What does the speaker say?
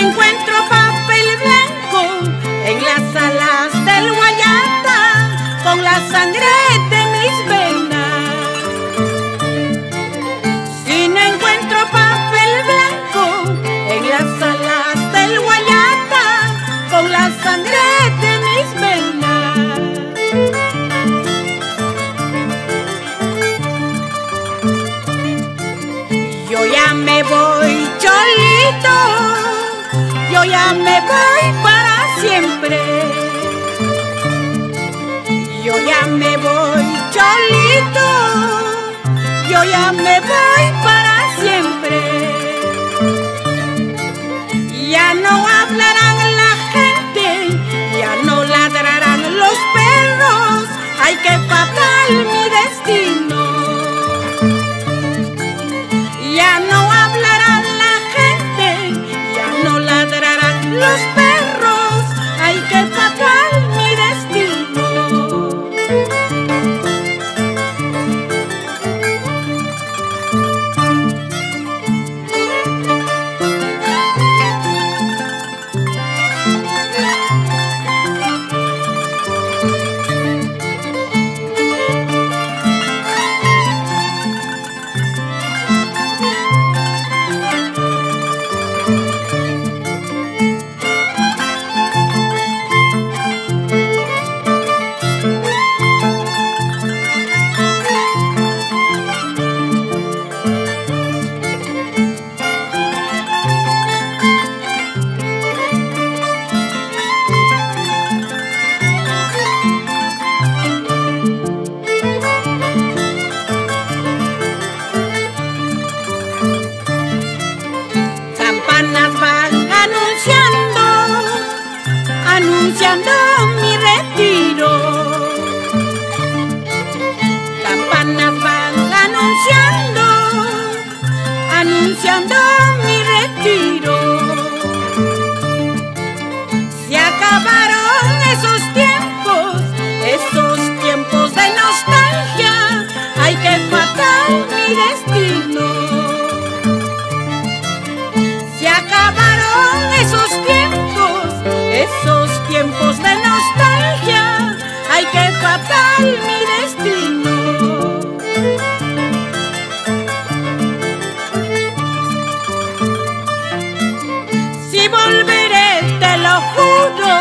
encuentro papel blanco en las alas del Guayata con la sangre de mis venas. Si no encuentro papel blanco en las alas del Guayata con la sangre de mis venas. Yo ya me voy cholito, yo ya me voy para siempre. Yo ya me voy cholito, yo ya me voy para siempre. Ya no hablarán la gente, ya no ladrarán los perros. Ay, qué fatal mi destino. Ya no hablarán la gente, ya no ladrarán los perros. Ay, qué fatal mi destino. Campanas van anunciando mi retiro. Campanas van anunciando mi retiro. Se acabaron esos tiempos de nostalgia. Ay, qué fatal mi destino. Se acabaron esos tiempos de nostalgia. Ay, qué fatal mi destino. Si volveré, te lo juro,